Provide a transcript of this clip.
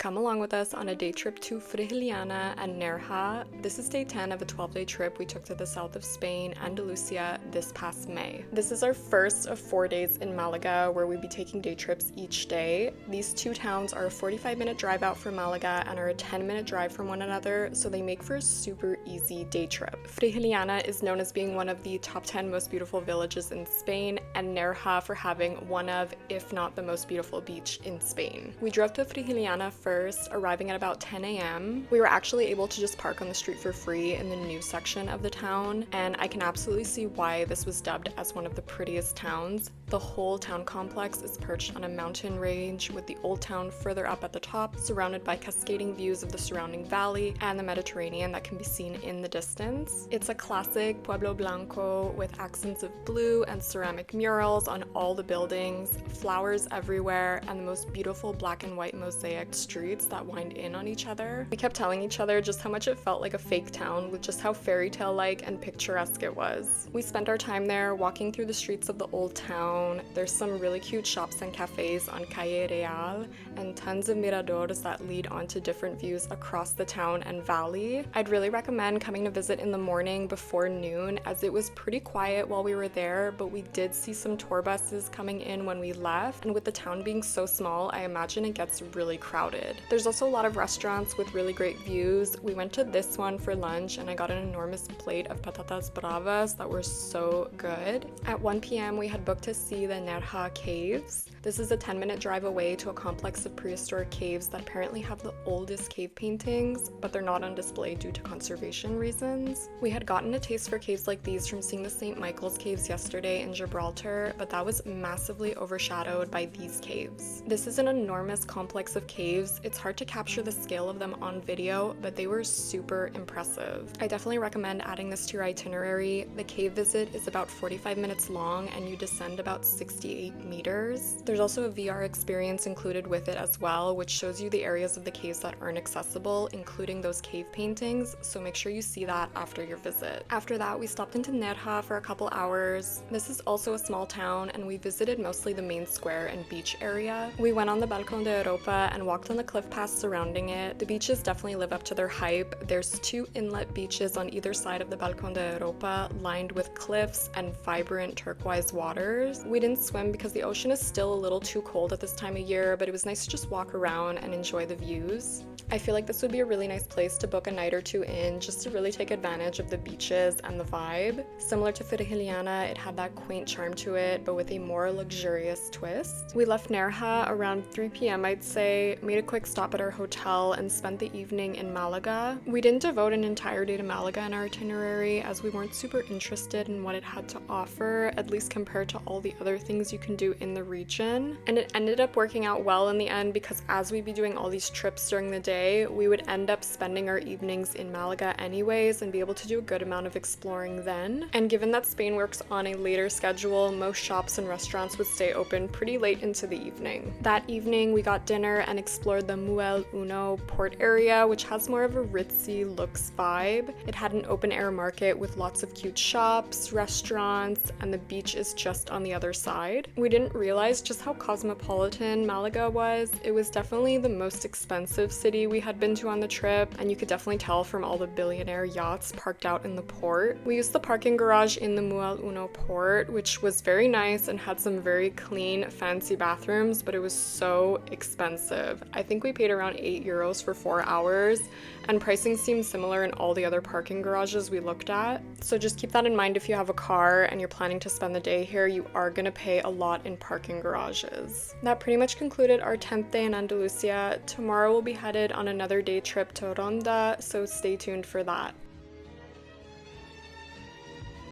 Come along with us on a day trip to Frigiliana and Nerja. This is day 10 of a 12-day trip we took to the south of Spain, Andalucía, this past May. This is our first of 4 days in Malaga, where we'll be taking day trips each day. These two towns are a 45-minute drive out from Malaga and are a 10-minute drive from one another, so they make for a super easy day trip. Frigiliana is known as being one of the top 10 most beautiful villages in Spain, and Nerja for having one of, if not the most beautiful beach in Spain. We drove to Frigiliana first, arriving at about 10 a.m. We were actually able to just park on the street for free in the new section of the town, and I can absolutely see why this was dubbed as one of the prettiest towns. The whole town complex is perched on a mountain range, with the old town further up at the top, surrounded by cascading views of the surrounding valley and the Mediterranean that can be seen in the distance. It's a classic pueblo blanco with accents of blue and ceramic murals on all the buildings, flowers everywhere, and the most beautiful black and white mosaic streets that wind in on each other. We kept telling each other just how much it felt like a fake town, with just how fairy tale-like and picturesque it was. We spent our time there walking through the streets of the old town. There's some really cute shops and cafes on Calle Real, and tons of miradors that lead onto different views across the town and valley. I'd really recommend coming to visit in the morning before noon, as it was pretty quiet while we were there, but we did see some tour buses coming in when we left, and with the town being so small, I imagine it gets really crowded. There's also a lot of restaurants with really great views. We went to this one for lunch and I got an enormous plate of patatas bravas that were so good. At 1 p.m. we had booked to see the Nerja Caves. This is a 10-minute drive away to a complex of prehistoric caves that apparently have the oldest cave paintings, but they're not on display due to conservation reasons. We had gotten a taste for caves like these from seeing the St. Michael's Caves yesterday in Gibraltar, but that was massively overshadowed by these caves. This is an enormous complex of caves. It's hard to capture the scale of them on video, but they were super impressive. I definitely recommend adding this to your itinerary. The cave visit is about 45 minutes long and you descend about 68 meters. There's also a VR experience included with it as well, which shows you the areas of the caves that aren't accessible, including those cave paintings, so make sure you see that after your visit. After that, we stopped into Nerja for a couple hours. This is also a small town, and we visited mostly the main square and beach area. We went on the Balcon de Europa and walked on the cliff paths surrounding it. The beaches definitely live up to their hype. There's two inlet beaches on either side of the Balcon de Europa, lined with cliffs and vibrant turquoise waters. We didn't swim because the ocean is still a little too cold at this time of year, but it was nice to just walk around and enjoy the views. I feel like this would be a really nice place to book a night or two in, just to really take advantage of the beaches and the vibe. Similar to Frigiliana, it had that quaint charm to it, but with a more luxurious twist. We left Nerja around 3 p.m. I'd say, made a quick stop at our hotel, and spent the evening in Malaga. We didn't devote an entire day to Malaga in our itinerary, as we weren't super interested in what it had to offer, at least compared to all the other things you can do in the region. And it ended up working out well in the end, because as we'd be doing all these trips during the day, we would end up spending our evenings in Malaga anyways and be able to do a good amount of exploring then. And given that Spain works on a later schedule, most shops and restaurants would stay open pretty late into the evening. That evening, we got dinner and explored the Muel Uno port area, which has more of a ritzy looks vibe. It had an open air market with lots of cute shops, restaurants, and the beach is just on the other side. We didn't realize just how cosmopolitan Malaga was. It was definitely the most expensive city we had been to on the trip, and you could definitely tell from all the billionaire yachts parked out in the port. We used the parking garage in the Muel Uno port, which was very nice and had some very clean, fancy bathrooms, but it was so expensive. I think we paid around €8 for 4 hours, and pricing seemed similar in all the other parking garages we looked at. So just keep that in mind if you have a car and you're planning to spend the day here, you are gonna pay a lot in parking garages. That pretty much concluded our 10th day in Andalusia. Tomorrow we'll be headed on another day trip to Ronda, so stay tuned for that.